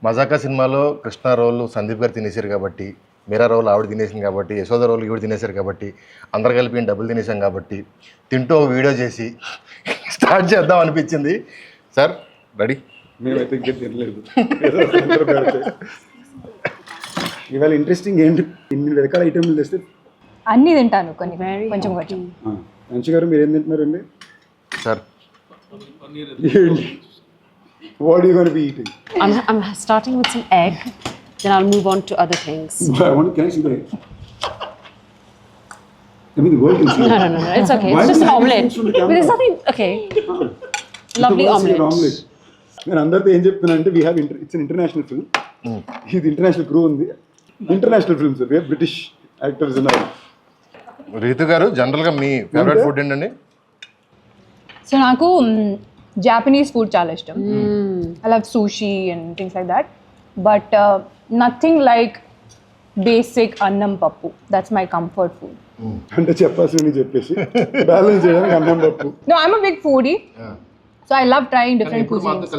మజాకా సినిమాలో కృష్ణ రోల్ సందీప్ గారు తినేశారు కాబట్టి, మీరా రోల్ ఆవిడ తినేసింది కాబట్టి, యశోద రోల్ ఈవిడ తినేశారు కాబట్టి, అందరు కలిపి డబ్బులు తినేసాం కాబట్టి, తింటూ ఒక వీడియో చేసి స్టార్ట్ చేద్దాం అనిపించింది. Sir ready? మేమైతే ఇంకా తినలేదు. ఇవాళ ఇంట్రెస్టింగ్ ఏంటి, ఇన్ని రకాల ఐటమ్లు తెస్తే అన్నీ తింటాను, కొన్ని కొంచెం కొంచెం. మంచి గారు మీరు ఏం తింటున్నారండి? Sir What are you going to be eating? I'm starting with some egg, then I'll move on to other things. Can I see the egg? I mean, the world can see it. No, it's okay. Why It's just do you an hide omelette. things from the camera? But there's nothing, okay. Lovely omelette. నేను అందరితో ఏం చెప్తున్నానంటే we have it's an international film. ఇది international crew ఉంది. International film sir, we are British actors ఉన్నారు. రీతు గారు, జనరల్గా మీ favourite food ఏంటండి? సో నాకు జాపనీస్ ఫుడ్ చాలా ఇష్టం. I love sushi and things like that, but nothing like basic annam pappu. That's my comfort food. అంటే చెప్పాల్సింది చెప్పేసి బ్యాలెన్స్ చేయడానికి అన్నం పప్పు. No, I'm a big foodie. So I love trying different cuisines.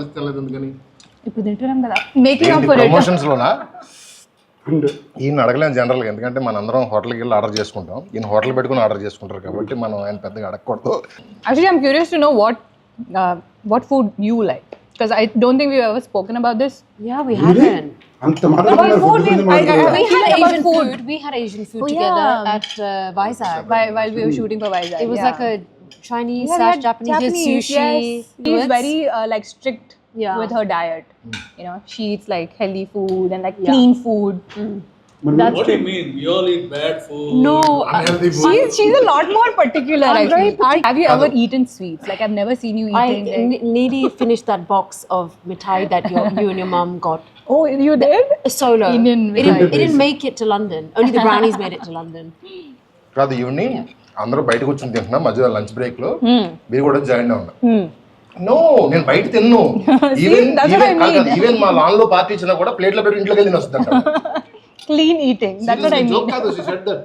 ఇప్పుడు తింటున్నాం కదా, making up for it. Promotions లోనా అండ్ ఈయన అడగలేము జనరల్గా, ఎందుకంటే మన అందరం హోటల్కి వెళ్ళి ఆర్డర్ చేసుకుంటాం. ఈయన హోటల్ పెట్టుకుని ఆర్డర్ చేసుకుంటారు కాబట్టి మనం ఆయన పెద్దగా అడగకూడదు. Actually, I'm curious to know what food you like, because I don't think we've ever spoken about this. Yeah, we haven't. అంత About food, we We had about Asian food. food. We had Asian food Oh, together yeah. at Vizag. While we were shooting for Vizag. It was yeah. like a Chinese Yeah, we slash had Japanese, we had sushi. yes. She's very like strict Yeah. with her diet. You know, she eats like healthy food and like Yeah. clean food. What do you mean? We all eat bad food. No, Unhealthy food. She's a lot more particular. I'm actually. very Have you ever eaten sweets? Like I've never seen you eating. nearly finished that box of mithai that you and your mum got. Oh, you did? Solo. Indian It didn't make it to London. Only the brownies made it to London. కాదు, evening అందరూ బయట కూర్చొని తింటున్నాం, మధ్యలో lunch break లో మీరు కూడా join అవ్వండి. నో, నేను బయట తిన్ను. ఈవెన్ మా లాన్ లో పార్టీ ఇచ్చినా కూడా ప్లేట్లో పెట్టి ఇంట్లోకి వెళ్ళి వస్తుందంట. Clean eating. That's what I mean. Joke కాదు, she said that.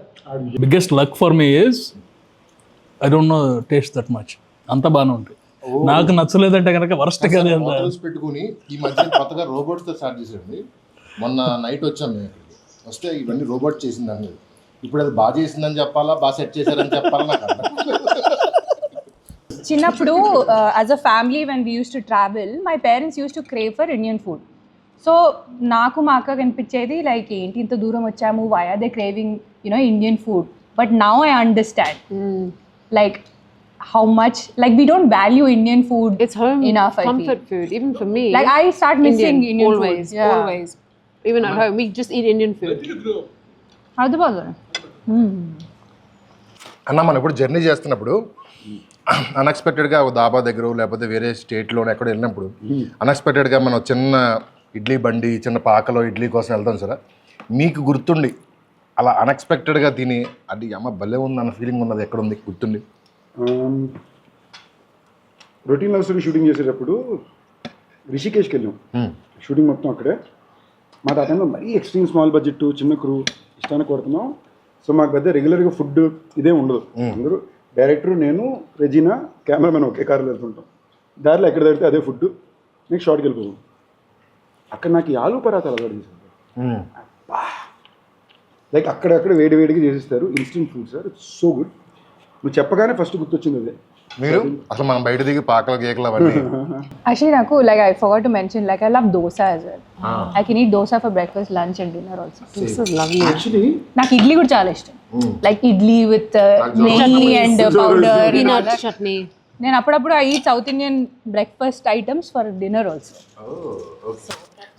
Biggest luck for me is I don't know taste that much. అంత బాగానే ఉంటుంది. నాకు నచ్చలేదంటే కనుక వరస్ట్ కదా. హోటల్స్ పెట్టుకుని ఈ మధ్య కొత్తగా రోబోట్స్ తో స్టార్ట్ చేసేయండి. మొన్న నైట్ వచ్చాం మేము ఇక్కడికి, వస్తే ఇవన్నీ రోబోట్ చేసిందని. ఇప్పుడు అది బాగా చేసిందని చెప్పాలా, బాగా సెట్ చేశారని చెప్పాలా నాకు అర్థం. చిన్నప్పుడు as a family when we used to travel, my parents used to crave for Indian food. So నాకు మా అక్క కనిపించేది లైక్ ఏంటి ఇంత దూరం వచ్చాము, why are they craving Indian food? But now I understand like how much like we don't value Indian food. It's home enough, I comfort feel. food, even for me. Like I start missing Indian always, food. Yeah. always. Even at home, we just eat Indian food. అది బాగా అన్న, మనం ఇప్పుడు journey చేస్తున్నప్పుడు అన్ఎక్స్పెక్టెడ్గా ఒక దాబా దగ్గర లేకపోతే వేరే స్టేట్లో ఎక్కడ వెళ్ళినప్పుడు అన్ఎక్స్పెక్టెడ్గా మనం చిన్న ఇడ్లీ బండి, చిన్న పాకలో ఇడ్లీ కోసం వెళ్తాం సార్. మీకు గుర్తుండి అలా అన్ఎక్స్పెక్టెడ్గా తిని అది అమ్మ భలే ఉంది అన్న ఫీలింగ్ ఉన్నది ఎక్కడ ఉంది గుర్తుండి? రొటీన్ లవ్ స్టోరీ షూటింగ్ చేసేటప్పుడు రిషికేష్కి వెళ్ళాం. షూటింగ్ మొత్తం అక్కడే. మాకు ఆ టైంలో మరీ ఎక్స్ట్రీమ్ స్మాల్ బడ్జెట్, చిన్న క్రూ, ఇష్టానికి కొడుతున్నాం. సో మాకు పెద్ద రెగ్యులర్గా ఫుడ్ ఇదే ఉండదు. అందరూ డైరెక్టర్, నేను, రెజీనా, కెమెరామెన్ ఒకే కార్లో వెళ్తుంటాం. దారిలో ఎక్కడ దొరికితే అదే ఫుడ్. నెక్స్ట్ షార్ట్కి వెళ్ళిపోతాం. అక్కడ నాకు ఈ ఆలూ పరాతాలు అలవాటు చేశారు. లైక్ అక్కడక్కడ వేడి వేడిగా చేసిస్తారు. Instant food sir, it's so good. నువ్వు చెప్పగానే ఫస్ట్ గుర్తొచ్చింది అదే. మీరు అసలు మనం బయట దిగి పాకలు కేకలు అవన్నీ actually నాకు like I forgot to mention like I love dosa as well. I can eat dosa for breakfast, lunch and dinner also. This is lovely. Actually నాకు ఇడ్లీ కూడా చాలా ఇష్టం. లైక్ ఇడ్లీ విత్ నెయ్యి అండ్ పౌడర్. Peanut chutney. నేను అప్పుడప్పుడు I eat south Indian breakfast items for dinner also.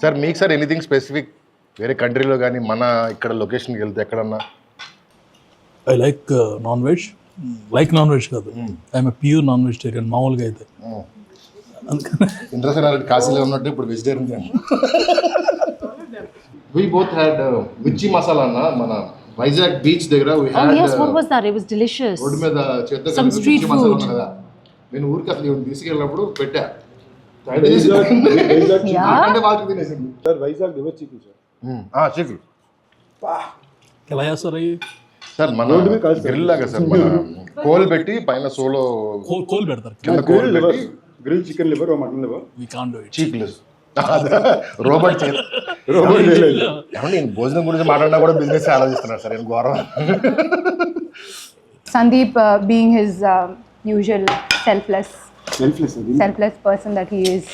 Sir మీకు sir anything specific వేరే కంట్రీలో కానీ మన ఇక్కడ లొకేషన్కి వెళ్తే ఎక్కడన్నా? I like non veg. Like non veg కాదు, ఐఎమ్ ప్యూర్ నాన్ వెజిటేరియన్ మామూలుగా అయితే. ఇంద్రసేనారెడ్డి కాశీలో ఉన్నట్టు ఇప్పుడు వెజిటేరియన్. వి బోత్ హ్యాడ్ మిర్చి మసాలా అన్న మన వైజాగ్ బీచ్ దగ్గర. Oh yes, what was that? It was delicious. Road మీద చేద్దాం Some street food. కదా, నేను ఊరికి అసలు ఇవన్నీ తీసుకెళ్ళినప్పుడు పెట్టా. అంటే వాళ్ళకి తినేసింది sir Vizag river chicken sir. Chicken ఎలా చేస్తారు అవి? సార్ మన గ్రిల్ లాగా సార్, మన కోల్ పెట్టి పైన సోలో కోల్ పెడతారు. కింద కోల్ పెట్టి grill chicken liver, mutton liver. We can't do it. చీక్లెస్ రోబోట్ చేయలేదు. రోబోట్ చేయలేదు. ఏమంటే నేను భోజనం గురించి మాట్లాడినా కూడా బిజినెస్ ఆలోచిస్తున్నాను సార్ నేను ఘోరం. Sandeep, being his usual selfless person that he is.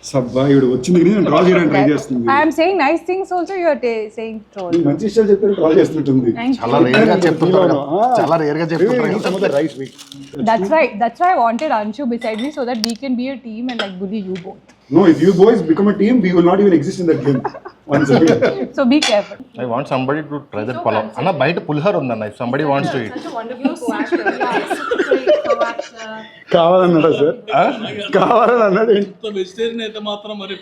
సబ్బా ఇవిడు వచ్చింది నేను డ్రా చేయడానికి ట్రై చేస్తుంది. I am saying nice things also, you are saying troll. మంచి విషయాలు చెప్తే డ్రా చేస్తుంటుంది. Thank you. చాలా రేర్ గా చెప్తుంటారు చాలా రేర్ గా చెప్తుంటారు. Right week. That's why I wanted Anshu beside me so that we can be a team and like bully you both. No, if you boys become a team, we will not even exist in that game. Once again. So be careful. I want somebody to try that palav. అన్న బయట పులిహోర ఉందన్న if somebody wants to eat. కావాలన్నాడా sir? కావాలని అన్నాడు. Vegetarian అయితే మాత్రం మరి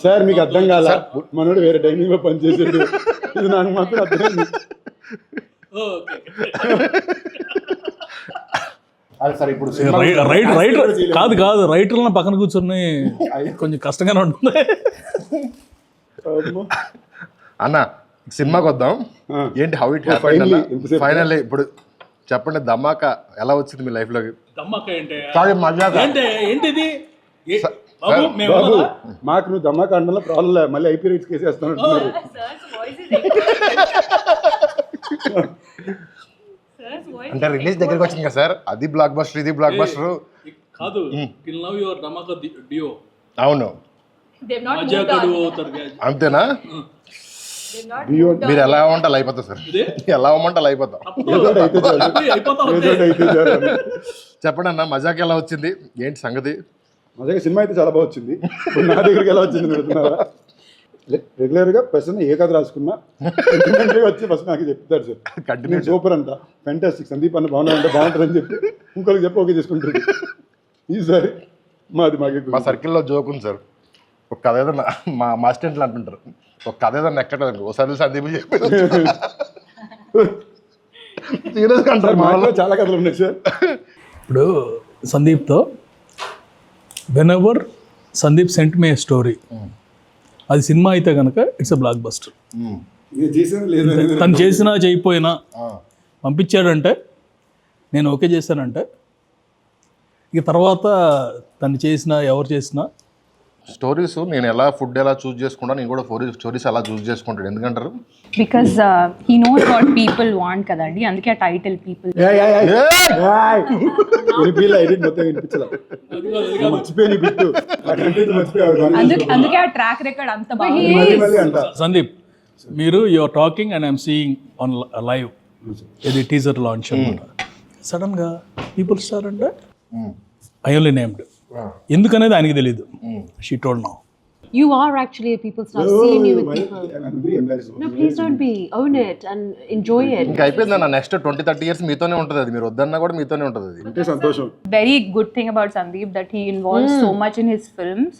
sir మీకు అర్థం కాల, మనోడు వేరే డైనింగ్ లో పనిచేసాడు, ఇది నాకు మాత్రం అర్థమైంది. సార్ ఇప్పుడు కాదు రైటర్లను పక్కన కూర్చొని కొంచెం కష్టంగానే ఉంటుంది. అన్న సినిమాకి వద్దాం. ఏంటి హౌ ఇట్ హ్యాపెండ్? ఫైనల్లీ ఇప్పుడు చెప్పండి, ధమాకా ఎలా వచ్చింది మీ లైఫ్ లోకి? ఏంటిది బాబు మాకు నువ్వు దమ్మాక అండంలో ప్రాబ్లం లేదు, మళ్ళీ ఐపీ రైట్స్ కేసు వేస్తాను అంటున్నారు. అంటే రిలీజ్ దగ్గరికి వచ్చింది కదా సార్, అది బ్లాక్ బస్టర్ ఇది బ్లాక్ బస్టర్ కాదు. డియో అవును అంతేనా? మీరు ఎలా అవ్వమంటే అయిపోతా సార్, ఎలా అవ్వమంటే అయిపోతాం. చెప్పండి అన్న, మజాక్ ఎలా వచ్చింది, ఏంటి సంగతి? మజాక్ సినిమా అయితే చాలా బాగా వచ్చింది. ఇప్పుడు నా దగ్గరికి ఎలా వచ్చింది పెడుతున్నారా? రెగ్యులర్గా పర్సన్ ఏ కథ రాసుకున్నా వచ్చి ఫస్ట్ నాకు చెప్తారు సార్, కంటిన్యూ సూపర్ అంట, ఫ్యాంటాస్టిక్, సందీప్ అన్న బాగున్నాడంటే బాగుంటుందని చెప్పి ఇంకొకరికి చెప్పి ఓకే చేసుకుంటారు. ఈసారి మా సర్కిల్లో జోక్ ఉంది సార్, ఒక కథ ఏదన్నా మా అసిస్టెంట్లు అంటుంటారు, ఒక కథ ఏదన్నా ఎక్కట్లేదు ఒకసారి సందీప్ చెప్పి సీరియస్గా అంటారు. మాలో చాలా కథలు ఉన్నాయి సార్. ఇప్పుడు సందీప్తో whenever Sandeep sent me story, అది సినిమా అయితే కనుక ఇట్స్ అ బ్లాక్ బస్టర్. తను చేసినా చేయకపోయినా పంపించాడంటే నేను ఓకే చేశానంటే ఇక తర్వాత తను చేసినా ఎవరు చేసినా స్టోరీస్ నేను ఎలా ఫుడ్ ఎలా చూస్ చేసుకుంటా, నేను కూడా స్టోరీస్ అలా చూస్ చేసుకుంటాను. ఎందుకంటారు? Because he knows what people want kadandi, అందుకే ఆ టైటిల్ పీపుల్. అందుకే ఆ ట్రాక్ రికార్డ్ అంత బాగుంది. సందీప్, మీరు you are talking and I'm seeing on live, ఇది టీజర్ లాంచ్ అనమాట. సడన్గా పీపుల్ స్టార్ అంటే ఐ ఓన్లీ నేమ్డ్, ఎందుకనేది ఆయనకి తెలియదు. She told now. You are actually a people star. Seeing you with people. No, please don't be. Own it and enjoy it. ఇంకా అయిపోయింది అన్న, నెక్స్ట్ 20-30 years మీతోనే ఉంటుంది అది, మీరు వద్దన్నా కూడా మీతోనే ఉంటుంది అది. అంటే సంతోషం. Very good thing about Sandeep that he involves so much in his films.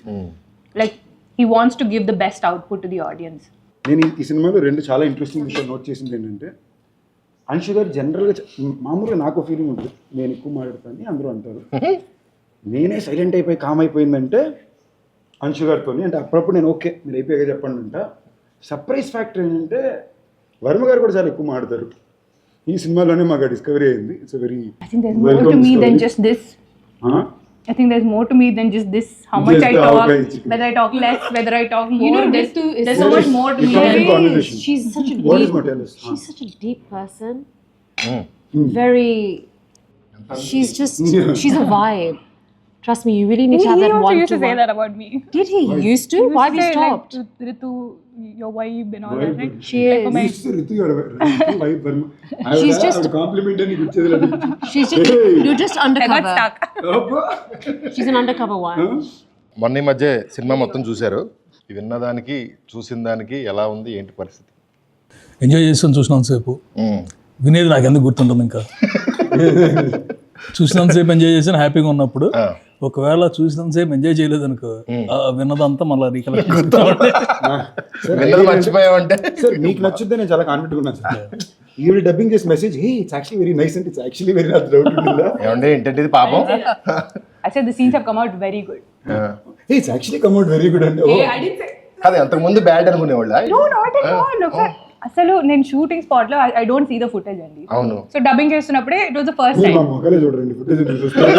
Like he wants to give the best output to the audience. నేను ఈ సినిమాలో రెండు చాలా ఇంట్రెస్టింగ్ విషయాలు నోట్ చేసింది ఏంటంటే, అంశు గారు జనరల్గా మామూలుగా నాకు ఫీలింగ్ ఉంటుంది, నేను ఎక్కువ మాట్లాడతాను అందరూ అంటారు, నేనే సైలెంట్ అయిపోయి కామ్ అయిపోయిందంటే అంశు గారితో, అంటే అప్పుడప్పుడు నేను ఓకే మీరు అయిపోయాక చెప్పండి అంట. సర్ప్రైజ్ ఫ్యాక్టర్ ఏంటంటే వర్మ గారు కూడా చాలా ఎక్కువ మాట్లాడతారు. ఈ సినిమాలోనే మాకు డిస్కవరీ అయింది. It's very I think there's more to me than just this. I think there's more to me than just this. How much I talk, whether I talk less, whether I talk more. There's so much more to me. She's such a What is deep. Motelis? She's such a deep person. Very. She's a vibe. Trust me, you really need to have that one-to-one. He used to say that about me. Did he? Used to? Why have you stopped? Like, Ritu, your wife and all that. Right? She is. She's just compliment అని ఇచ్చేది లేదు. She's just. You're just I got undercover. stuck. She's an undercover one. మొన్న ఈ మధ్య cinema మొత్తం చూశారు, విన్నదానికి చూసిన దానికి ఎలా ఉంది ఏంటి పరిస్థితి? ఎంజాయ్ చేస్తాను చూసినంతసేపు, వినేది నాకు ఎందుకు గుర్తుంటుంది ఇంకా. చూసినంతసేపు ఎంజాయ్ చేసాను హ్యాపీగా ఉన్నప్పుడు, ఒకవేళ చూసినంతసేపు ఎంజాయ్ చేయలేదు అనుకో, విన్నదంతా మళ్ళీ రీకలెక్ట్ మర్చిపోయామంటే. సార్ మీకు నచ్చుద్దే నేను చాలా కాన్ఫిడెంట్ ఉన్నాను సార్. ఈవిడ డబ్బింగ్ చేసి message, hey it's actually very nice అంటే it's actually very nice doubt ఉంటుందా ఏమంటే ఏంటంటే ఇది పాపం. I said the scenes have come out very good. Hey it's actually come out very good అంటే I didn't say. అదే అంతకు ముందు బ్యాడ్ అనుకునేవాళ్ళ? No, not at all. Look, అసలు నేను షూటింగ్ స్పాట్ లో I don't see the footage అండి. అవును. సో డబ్బింగ్ చేస్తున్నప్పుడే it was the first time. మా మొక్కలే చూడండి ఫుటేజ్ చూస్తారు.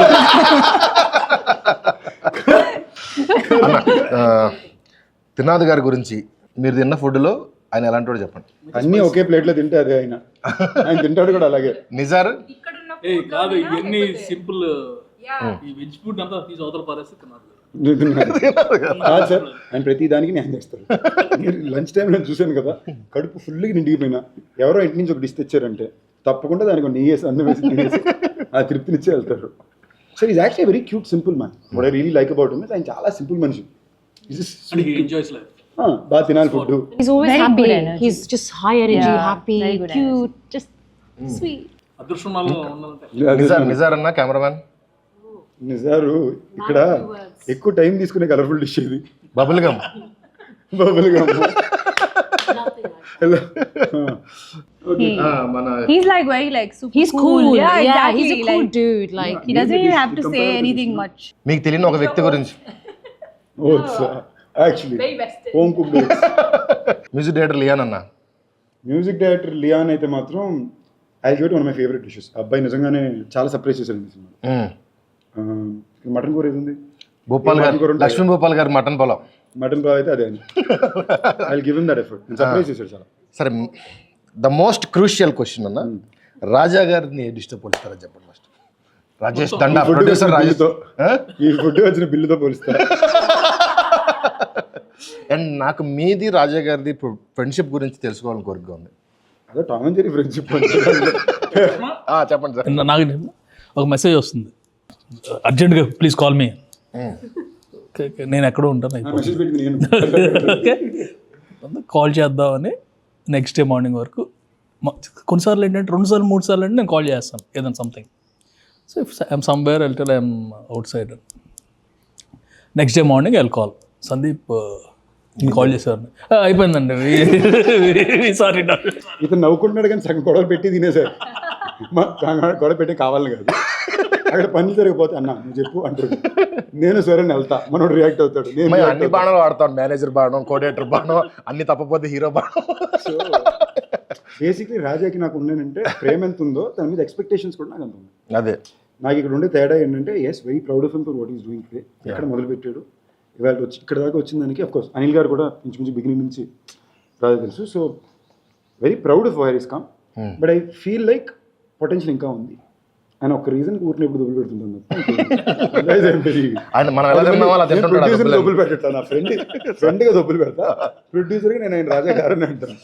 త్రినాథ్ గారి గురించి మీరు తిన్న ఫుడ్లో ఆయన ఎలాంటి వాడు చెప్పండి. అన్నీ ఒకే ప్లేట్లో తింటే అదే ఆయన తింటాడు కూడా అలాగే. నిజార్ కాదు ఇవన్నీ సింపుల్ ఈ వెజ్ ఫుడ్ అంతా తీసి అవతల పారేస్తే తిన్నారు. కాదు సార్, ఆయన ప్రతి దానికి న్యాయం చేస్తారు. లంచ్ టైం నేను చూశాను కదా, కడుపు ఫుల్గా నిండిపోయినా ఎవరో ఇంటి నుంచి ఒక డిష్ తెచ్చారంటే తప్పకుండా దానికి నెయ్యి వేసి అన్నం వేసి తినేసి ఆ తృప్తినిచ్చే వెళ్తారు. So is actually very cute simple man. What I really like about him is ఆయన చాలా సింపుల్ మనిషి. Enjoys life. బాగా తినాలి food. He's always Very happy. good energy. He's just high energy, Yeah, happy, very good cute, just sweet. అదృష్టం వల్ల ఉండాలంటే నిజార్ అన్న cameraman. నిజారు ఇక్కడ ఎక్కువ టైం తీసుకునే కలర్ఫుల్ డిష్ ఇది. Bubble gum. Bubble gum. మన He's like very like super He's cool. Yeah, exactly. He's a cool like, dude. Like he doesn't even have to say anything much. మీకు తెలియని ఒక వ్యక్తి గురించి. Actually home cooked. Music director లియాన్ అన్న. Music director లియాన్ అయితే మాత్రం I give it one of my favourite dishes. అబ్బాయి నిజంగానే చాలా సర్ప్రైజ్ చేశారు ఈ సినిమా. మటన్ కూర ఏది ఉంది, భూపాల్ గారు, లక్ష్మీ భూపాల్ గారు మటన్ పొలం. మటన్ బాగా అయితే అదే. I give him that effort. Surprise చేశారు చాలా. సరే, ద మోస్ట్ క్రూషియల్ క్వశ్చన్ అన్న, రాజా గారిని ఏ డిస్టర్బ్ పోలిస్తారని చెప్పండి ఫస్ట్. రాజేష్ దండా ప్రొడ్యూసర్ రాజేష్. ఈ ఫుడ్ వచ్చిన బిల్లుతో పోలిస్తారు. అండ్ నాకు మీది రాజా గారిది ఫ్రెండ్షిప్ గురించి తెలుసుకోవాలని కోరిక ఉంది. అదే టామ్ అండ్ జెర్రీ ఫ్రెండ్షిప్. చెప్పండి సార్. నాకు ఒక మెసేజ్ వస్తుంది, అర్జెంట్గా ప్లీజ్ కాల్ మీ. నేను ఎక్కడో ఉంటాను, మెసేజ్ పెట్టి నేను కాల్ చేద్దామని నెక్స్ట్ డే మార్నింగ్ వరకు. కొన్నిసార్లు ఏంటంటే 2 సార్లు 3 సార్లు అంటే నేను కాల్ చేస్తాను ఏదైనా something. So if I'm somewhere వెళ్తే I'm outside. Next day morning I call Sandeep, నేను కాల్ చేశాను, అయిపోయిందండి సారీ. ఇతను నవ్వుకుంటున్నాడు కానీ సగం గొడవలు పెట్టి తినేసారు. గొడవ పెట్టి కావాలని కాదు, అక్కడ పనులు జరిగిపోతే అన్న నువ్వు చెప్పు అంటాడు. నేను సరే వెళ్తా, మనోడు రియాక్ట్ అవుతాడు. నేను అన్ని బాణాలు వాడతాను, మేనేజర్ బాణం, కోఆర్డినేటర్ బాణం, అన్ని తప్పపోతే హీరో బాణం. సో బేసిక్లీ రాజాకి నాకు ఉన్నానంటే ప్రేమ ఎంత ఉందో దాని మీద ఎక్స్పెక్టేషన్స్ కూడా నాకు అంత ఉంది. అదే నాకు ఇక్కడ ఉండే తేడా ఏంటంటే is very proud of him for what is doing today. ఎక్కడ మొదలుపెట్టాడు ఇవాళ వచ్చి ఇక్కడ దాకా వచ్చిన దానికి అఫ్కోర్స్ అనిల్ గారు కూడా ఇంచుమించు బిగినింగ్ నుంచి రాజా తెలుసు. So very proud of wire is come. But I feel like potential ఇంకా ఉంది. ఆయన ఒక రీజన్ ఊరిని ఎప్పుడు దొబ్బులు పెడుతుంటాను. దొబ్బులు పెట్టా నా ఫ్రెండ్గా దొబ్బులు పెడతా, ప్రొడ్యూసర్గా నేను ఆయన రాజా గారని అంటాను.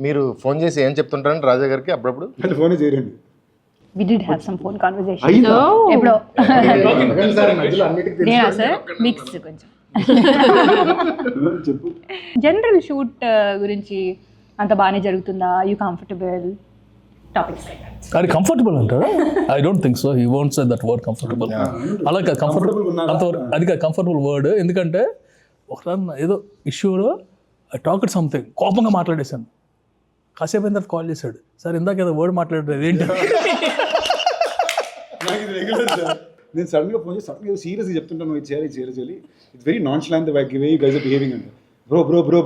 మీరు ఫోన్ చేసి ఏం చెప్తుంటారండి రాజా గారికి అప్పుడప్పుడు? అంటే ఫోనే చేయరండి. We did have some phone conversation. అయ్యిందా? ఎప్పుడో అన్నిటికీ నేనా సార్ మిక్స్ కొంచెం. చెప్పు. జనరల్ షూట్ గురించి అంత బాగానే జరుగుతుందా? You comfortable? టాపిక్స్ అది కంఫర్టబుల్ అంటారా? I don't think so. He won't say that word comfortable. అలాగే కంఫర్టబుల్ అంతవరకు అది కంఫర్టబుల్ వర్డ్. ఎందుకంటే ఒకసారి ఏదో ఇష్యూలో ఐ టాక్ సంథింగ్ కోపంగా మాట్లాడేశాను. కాసేపు అయిన తర్వాత కాల్ చేశాడు, సార్ ఇందాక ఏదో వర్డ్ మాట్లాడలేదు ఏంటి? నాకు ఇది రెగ్యులర్ సార్. నేను సడన్గా ఫోన్ చేసి సడన్గా సీరియస్గా చెప్తుంటాను, ఇది చేయాలి. It's very nonchalant the way you guys are behaving అంటే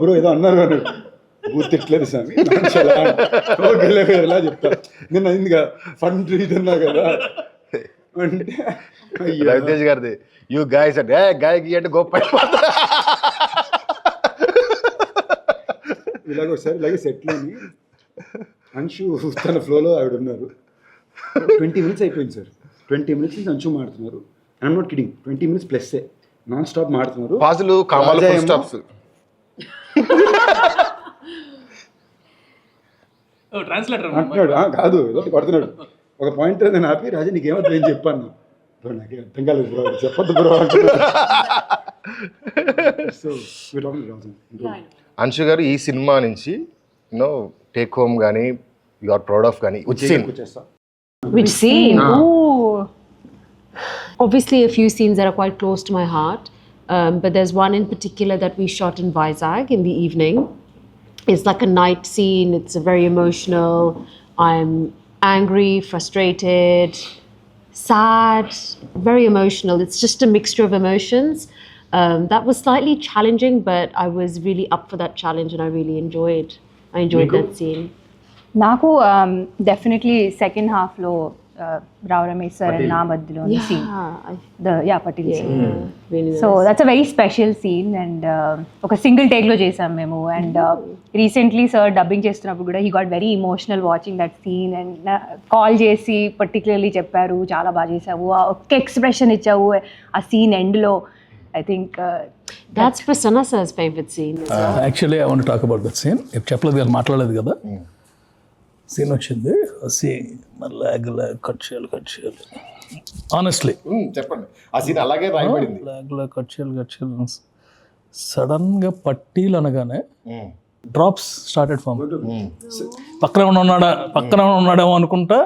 బ్రో ఏదో అన్నారు అన్నాడు. గుర్తిట్లేదు సార్, ఎలా చెప్తా నేను అయిందిగా ఫండ్ ఇదన్నా కదా అంటే రవితేజ్ గారిది యూ గాయస్ అంటే గాయకి అంటే గొప్ప. ఇలాగ ఒకసారి ఇలాగే సెట్లోని అంశు తన ఫ్లోలో ఆవిడ ఉన్నారు. 20 minutes అయిపోయింది సార్. 20 minutes నుంచి అంశు మాడుతున్నారు. I'm not kidding, 20 minutes plus non stop మాడుతున్నారు. పాజులు కామాలు ఫుల్ స్టాప్స్. ట్రాన్స్లేటర్ అంటున్నాడు కాదు ఏదో కొడుతున్నాడు. ఒక పాయింట్ నేను ఆపి రాజా నీకేమవుతుంది ఏం చెప్పాను. బ్రో నాకే అర్థం కాలేదు బ్రో, చెప్పొద్దు బ్రో అంటున్నాడు. సో అంశు గారు ఈ సినిమా నుంచి యూనో టేక్ హోమ్ కానీ యు ఆర్ ప్రౌడ్ ఆఫ్ కానీ వచ్చేస్తా. Which scene? Ooh. Obviously, a few scenes that are quite close to my heart. But there's one in particular that we shot in Vizag in the evening. It's like a night scene. It's very emotional. I'm angry, frustrated, sad, very emotional. It's just a mixture of emotions. That was slightly challenging, but I was really up for that challenge and I really enjoyed that scene. నాకు definitely second హాఫ్లో Rao Ramesh sir and na మధ్యలోని scene. Patil scene. Really nice. So that's a very special scene and ఒక single take లో చేసాం మేము and recently sir dubbing చేస్తున్నప్పుడు కూడా he got very emotional watching that scene and call చేసి particularly చెప్పారు చాలా బాగా చేసావు ఒక్క ఎక్స్ప్రెషన్ ఇచ్చావు ఆ సీన్ ఎండ్ లో I think That's Prasanna sir's favorite scene. Actually I want talk about that scene ఇప్పుడు చెప్పలేదు కదా మాట్లాడలేదు కదా సీన్ వచ్చింది సీన్ లాగ్ కట్ చేయాలి ఆనెస్ట్లీ చెప్పండి ఆ సీన్ అలాగే రాయబడింది. లాగ్ కట్ చేయాలి సడన్గా పట్టీలు అనగానే డ్రాప్స్ స్టార్టెడ్ ఫామ్ పక్కన ఉన్నాడేమో అనుకుంటా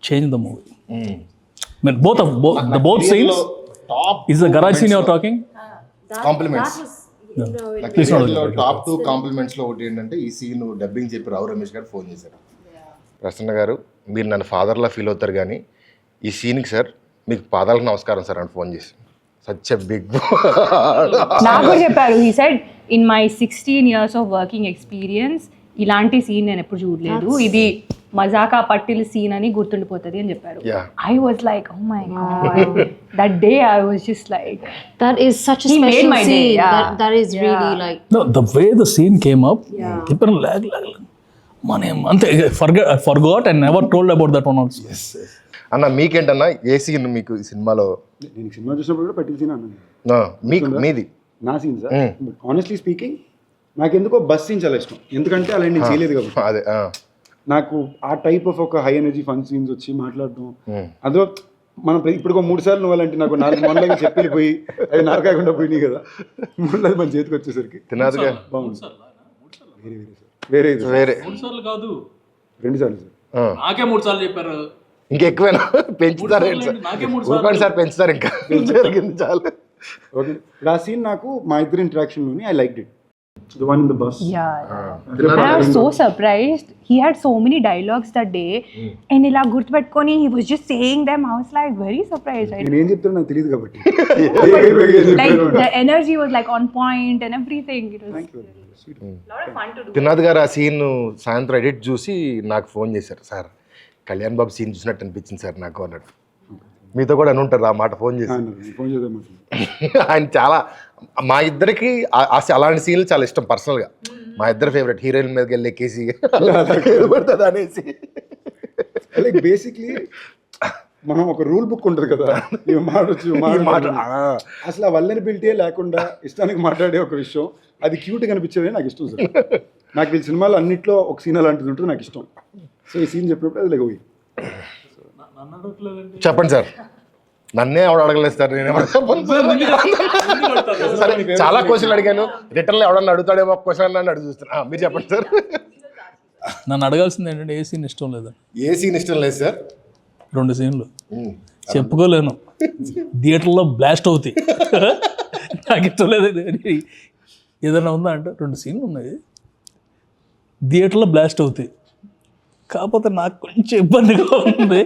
change the movie mean both scenes is the garage seen your talking compliments top 2 కాంప్లిమెంట్స్లో ఒకటి ఏంటంటే ఈ సీన్ డబ్బింగ్ చెప్పి రావు రమేష్ గారు ఫోన్ చేశారు. ప్రసన్న గారు మీరు నన్ను ఫాదర్లా ఫీల్ అవుతారు కానీ ఈ సీన్కి సార్ మీకు పాదాలకు నమస్కారం సార్ అని ఫోన్ చేసి సచ్ ఎ బిగ్ నాకు కూడా చెప్పారు he said in my 16 years of working experience ఇలాంటి సీన్ నేను ఎప్పుడు చూడలేదు ఇది మజాకా పట్టిల్ సీన్ అని గుర్తుండిపోతుంది అని చెప్పారు. I was like oh my god that day I was just like That is such a He made special my day, scene. yeah. That is really like. No, the way the scene came up, people lag. Ante I forgot and never told about that one also. Yes. అన్న మీకేంటన్నా ఏ scene మీకు ఈ సినిమాలో? నేను cinema చూసినప్పుడు కూడా పట్టిల్ scene అన్నాను. మీకు మీది నా సీన్ సార్ ఆనెస్ట్లీ స్పీకింగ్ నాకు ఎందుకో బస్ సీన్ చాలా ఇష్టం ఎందుకంటే అలా నేను చేయలేదు కాబట్టి అదే నాకు ఆ టైప్ ఆఫ్ ఒక హై ఎనర్జీ ఫన్ సీన్స్ వచ్చి మాట్లాడడం అందులో మనం ఇప్పుడు 3 సార్లు నువ్వాలంటే నాకు 4 మొన్నలాగా చెప్పిపోయి అది నారకాయకుండా పోయినాయి కదా 3 మన చేతికి వచ్చేసరికి తినాదుగా బాగుంది. వేరే వేరే 3 సార్లు కాదు 2 సార్లు సార్ నాకే 3 సార్లు చెప్పారు ఇంకెక్కువైనా పెంచుతారు నాకే 3 ఊరుకోండి సార్ పెంచుతారు ఇంకా పెంచగలిగింది చాలు. ఓకే ఆ సీన్ నాకు మా ఇద్దరు ఇంటరాక్షన్లోని I like it the one in the bus. And I was so surprised. He had so many dialogues that day. And ila gurtupetkoni he was just saying them. I was like very surprised. నేను ఏం చెప్తానో నాకు తెలియదు కాబట్టి Like the energy was like on point and everything. It was lot of fun to do. తినాద్ గారు ఆ scene సాయంత్రం edit చూసి నాకు ఫోన్ చేశారు. సార్ కళ్యాణ్ బాబు సీన్ చూసినట్టు అనిపించింది సార్ నాకు అన్నట్టు. మీతో కూడా అని ఉంటారు ఆ మాట ఫోన్ చేసి. ఫోన్ చేద్దాం ఆయన చాలా మా ఇద్దరికి అలాంటి సీన్లు చాలా ఇష్టం పర్సనల్గా. మా ఇద్దరు ఫేవరెట్ హీరోయిన్ మీదకి వెళ్ళి ఎక్కేసి పడుతుంది అనేసి. లైక్ బేసిక్లీ మనం ఒక రూల్ బుక్ ఉంటుంది కదా మాట అసలు ఆ వల్లనిబిలిటీ లేకుండా ఇష్టానికి మాట్లాడే ఒక విషయం అది క్యూట్గా కనిపించేది నాకు ఇష్టం సార్. నాకు ఈ సినిమాలో అన్నింటిలో ఒక సీన్ అలాంటిది ఉంటుంది నాకు ఇష్టం. సో ఈ సీన్ చెప్పినప్పుడు అది లైక్ చెప్పండి సార్. నన్నే ఎవడు అడగలేదు సార్. నేను ఎవరు చెప్పను సరే చాలా క్వశ్చన్లు అడిగాను రిటర్న్లో ఎవడన్నా అడుగుతాడేమో క్వశ్చన్ అని అడుగు చూస్తున్నా. మీరు చెప్పండి సార్. నన్ను అడగాల్సింది ఏంటంటే ఏ సీన్ ఇష్టం లేదా? ఏ సీన్ ఇష్టం లేదు సార్? 2 సీన్లు చెప్పుకోలేను థియేటర్లో బ్లాస్ట్ అవుతాయి. నాకు ఇష్టం లేదు ఏదైనా ఉందా అంటే 2 సీన్లు ఉన్నాయి థియేటర్లో బ్లాస్ట్ అవుతాయి. కాకపోతే నాకు కొంచెం ఇబ్బందిగా ఉంది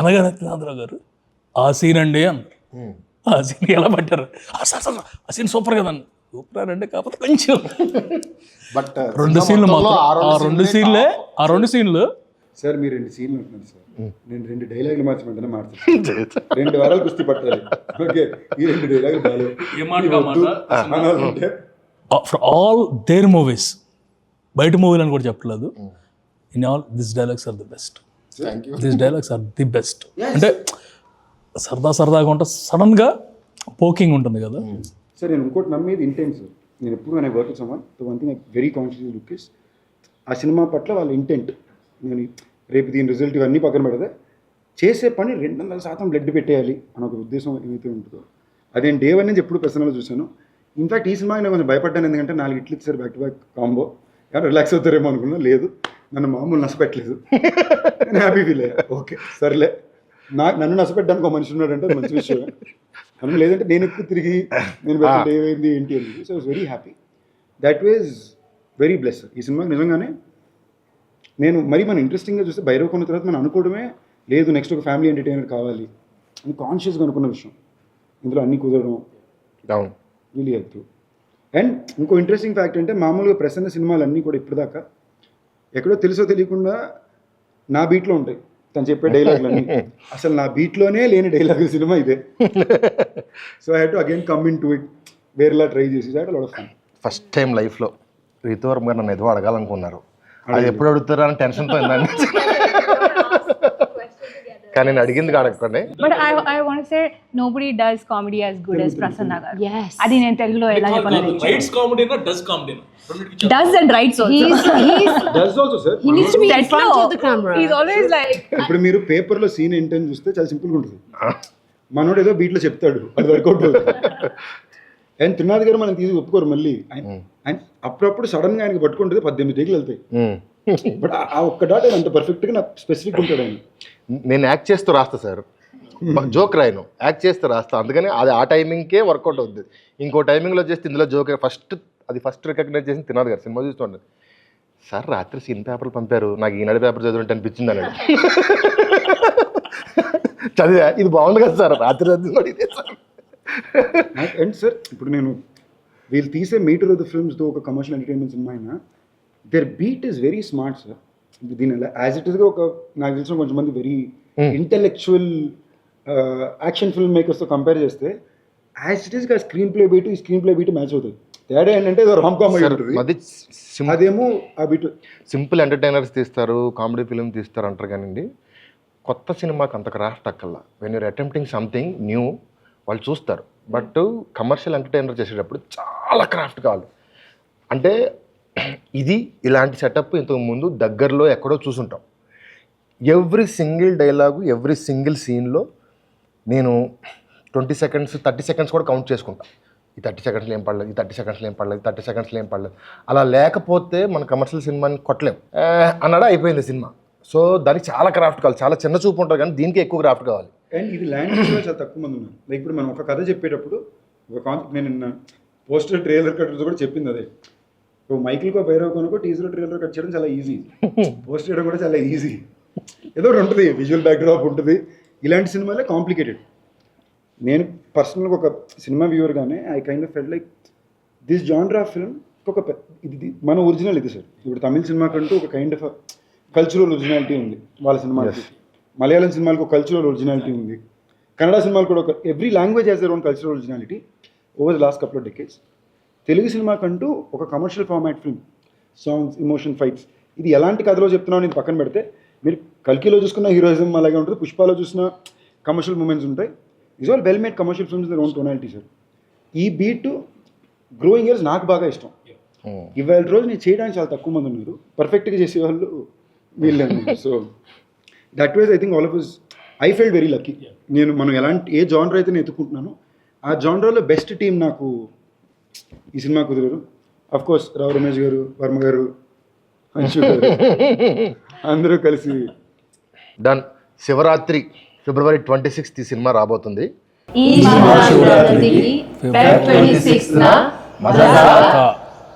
అనగానే త్రినాథరావు గారు ఆ సీన్ అండి అన్నారు. ఆ సీన్ ఎలా పట్టారు? సార్ సార్ ఆ సీన్ సూపర్ కదండి. సూపర్ అంటే కాకపోతే కొంచెం బట్ 2 సీన్లు మాత్రం ఆ 2 సీన్లు సార్ మీరు 2 సీన్లు ఉంటున్నారు సార్. నేను 2 డైలాగులు మార్చమంటే మాట్లాడతాను. 2 వారాలు కుస్తీ పట్టాలి. ఓకే ఈ 2 డైలాగులు బాగాలేవు. ఫర్ ఆల్ దేర్ మూవీస్ బయట మూవీలు అని కూడా చెప్పలేదు. In all this dialogues are the best. This dialogues are the best. అంటే సరదాగా ఉంటే సడన్గా పోకింగ్ ఉంటుంది కదా సార్. నేను ఇంకోటి నమ్మేది ఇంటెన్స్. నేను ఎప్పుడు నేను work someone one thing very conscious look is ఆ సినిమా పట్ల వాళ్ళ ఇంటెంట్. నేను రేపు దీని రిజల్ట్ ఇవన్నీ పక్కన పెడితే చేసే పని 200% బ్లడ్ పెట్టేయాలి అని ఒక ఉద్దేశం ఏమైతే ఉంటుందో అది నేను డే 1 నుంచి ఎప్పుడు పర్సనల్గా చూశాను. ఇన్ఫాక్ట్ ఈ సినిమాకి నేను కొంచెం భయపడ్డాను ఎందుకంటే 4 ఇట్లు ఇచ్చారు బ్యాక్ టు బ్యాక్ కాంబో. కానీ రిలాక్స్ అవుతారేమో అనుకున్నా. లేదు నన్ను మామూలు నష్టపెట్టలేదు. నేను హ్యాపీ ఫీల్ అయ్యా. ఓకే సర్లే నన్ను నష్టపెట్టడానికి ఒక మనిషి ఉన్నాడంటే మంచి విషయం. మనం లేదంటే నేను ఎక్కువ తిరిగి నేను పెట్టండి ఏమైంది ఏంటి అని. So I was very happy. That was very bless. ఈ సినిమాకి నిజంగానే నేను మరి మనం ఇంట్రెస్టింగ్గా చూస్తే భైరవ్ కొన్న తర్వాత మనం అనుకోవడమే లేదు నెక్స్ట్ ఒక ఫ్యామిలీ ఎంటర్టైనర్ కావాలి అని కాన్షియస్గా అనుకున్న విషయం. ఇందులో అన్నీ కుదరడం రియలీ హెల్ప్. అండ్ ఇంకో ఇంట్రెస్టింగ్ ఫ్యాక్ట్ అంటే మామూలుగా ప్రసన్న సినిమాలు అన్నీ కూడా ఇప్పటిదాకా ఎక్కడో తెలుసో తెలియకుండా నా బీట్లో ఉంటాయి తను చెప్పే డైలాగులన్నీ. అసలు నా బీట్లోనే లేని డైలాగ్ సినిమా ఇదే. So I have to again come in to it, వేరేలా ట్రై చేసి that lot of fun. First time లైఫ్లో రీతోవర్మ గారు నన్ను ఏదో అడగాలనుకున్నారు, అది ఎప్పుడు అడుగుతారా అని టెన్షన్తో ఉందండి. కానీ నేను అడిగింది అడగకండి. But I want to say nobody does comedy as good as Prasanna garu. Yes. అది నేను తెలుగులో ఎలా చెప్పాలి? రైట్స్ కామెడీ నా does comedy Does and writes also. Does also sir. He needs to be in front of the camera. He's always like ఇప్పుడు మీరు పేపర్లో scene ఏంటని చూస్తే చాలా సింపుల్గా ఉంటుంది. మనోడు ఏదో బీట్లో చెప్తాడు, అది వర్కౌట్ అవుతుంది. అండ్ త్రినాథ్ గారు మనం తీసి ఒప్పుకోరు మళ్ళీ. ఆయన అప్పుడప్పుడు సడన్గా ఆయనకి పట్టుకుంటుంది 18 టేకులు వెళ్తాయి. బట్ ఆ ఒక్క డాట్ ఆయన అంత పర్ఫెక్ట్గా నాకు స్పెసిఫిక్ ఉంటాడు ఆయన. నేను యాక్ట్ చేస్తూ రాస్తా సార్, జోక్ రాయను, యాక్ట్ చేస్తూ రాస్తా. అందుకని అది ఆ టైమింగ్కే వర్కౌట్ అవుతుంది. ఇంకో టైమింగ్లో చేస్తే ఇందులో జోక్ ఫస్ట్ రికగ్నైజ్ చేసి తినాలి గారు సినిమా చూస్తుండదు. సార్ రాత్రి సీన్ పేపర్లు పంపారు, నాకు ఈనాడు పేపర్ చదువుంటే అనిపించింది అన్నాడు. చదివా, ఇది బాగుంది కదా సార్, రాత్రి ఇదే సార్. అండ్ సార్ ఇప్పుడు నేను వీళ్ళు తీసే మీటర్ ఆఫ్ ద ఫిల్మ్స్తో ఒక కమర్షియల్ ఎంటర్టైన్మెంట్ సినిమా అయినా their beat is very smart sir. దీని యాజ్ ఇట్ ఈస్గా ఒక నాకు తెలిసిన కొంతమంది వెరీ ఇంటెలెక్చువల్ యాక్షన్ ఫిల్మ్ మేకర్స్తో కంపేర్ చేస్తే యాజ్ ఇట్ ఈస్గా స్క్రీన్ ప్లే బీట్ ఈ స్క్రీన్ ప్లే బీట్ మ్యాచ్ అవుతుంది. తేడా ఏంటంటే రామ్ కామెడీ ఉంటుంది, అదేమో ఆ బీట్ సింపుల్ ఎంటర్టైనర్స్ తీస్తారు, కామెడీ ఫిల్మ్ తీస్తారు అంటారు కానివ్వండి. కొత్త సినిమాకి అంత క్రాఫ్ట్ అక్కల్లా. When you're attempting something new వాళ్ళు చూస్తారు. బట్ కమర్షియల్ ఎంటర్టైనర్ చేసేటప్పుడు చాలా క్రాఫ్ట్ కావాలి. అంటే ఇది ఇలాంటి సెటప్ ఇంతకు ముందు దగ్గరలో ఎక్కడో చూసుంటాం. Every single dialogue, every single సీన్లో నేను 20 seconds 30 seconds కూడా కౌంట్ చేసుకుంటా. ఈ 30 secondsలో ఏం పడలేదు, ఈ 30 secondsలో ఏం పడలేదు, 30 secondsలో ఏం పడలేదు. అలా లేకపోతే మన కమర్షియల్ సినిమాని కొట్టలేం అన్నాడా అయిపోయింది సినిమా. సో దానికి చాలా క్రాఫ్ట్ కావాలి, చాలా చిన్న చూపు ఉంటుంది కానీ దీనికి ఎక్కువ క్రాఫ్ట్ కావాలి. అండ్ ఇది లాంగ్వేజ్లో చాలా తక్కువ మంది ఉన్నారు. లైక్ ఇప్పుడు మనం ఒక కథ చెప్పేటప్పుడు ఒక కాన్సెప్ట్, నేను నిన్న పోస్టర్ ట్రైలర్ కట్ కూడా చెప్పింది అదే. మైకిల్కో భైరవ్కోనకో టీజర్ ట్రైలర్ కట్ చేయడం చాలా ఈజీ, పోస్ట్ చేయడం కూడా చాలా ఈజీ. ఏదో ఒకటి ఉంటుంది, విజువల్ బ్యాక్డ్రాప్ ఉంటుంది. ఇలాంటి సినిమాలే కాంప్లికేటెడ్. నేను పర్సనల్గా ఒక సినిమా వ్యూవర్గానే I kind of felt like this genre film ఒక ఇది మన ఒరిజినల్ ఇది సార్. ఇప్పుడు తమిళ సినిమా కంటూ ఒక కైండ్ ఆఫ్ కల్చరల్ ఒరిజినాలిటీ ఉంది వాళ్ళ సినిమాలకి. మలయాళం సినిమాలకు ఒక కల్చరల్ ఒరిజినాలిటీ ఉంది. కన్నడ సినిమాలు కూడా ఒక every language has their own cultural originality over the last couple of decades. Telugu cinema కంటూ ఒక commercial format film, songs, emotion, fights. ఇది ఎలాంటి కథలో చెప్తున్నావు నేను పక్కన పెడితే, మీరు కల్కిలో చూసుకున్న హీరోయిజం అలాగే ఉంటుంది, పుష్పాలో చూసిన కమర్షియల్ మూమెంట్స్ ఉంటాయి. Is all well made commercial films their own tonality sir. ఈ బీట్ గ్రోయింగ్ ఇయర్స్ నాకు బాగా ఇష్టం. ఇవాళ రోజు నేను చేయడానికి చాలా తక్కువ మంది ఉన్నారు, పర్ఫెక్ట్గా చేసేవాళ్ళు వీళ్ళని. So that wise I think all of us I felt very lucky. మనం ఏ జానర్ అయితే నేను ఎత్తుకుంటున్నానో ఆ జానర్లో బెస్ట్ టీం నాకు ఈ cinema కుదిరారు. Of course Rao Ramesh గారు, వర్మ గారు, అంశు గారు అందరూ కలిసి డన్. శివరాత్రి February 26th ఈ సినిమా రాబోతుంది. ఈ మహాశివరాత్రికి Feb 26న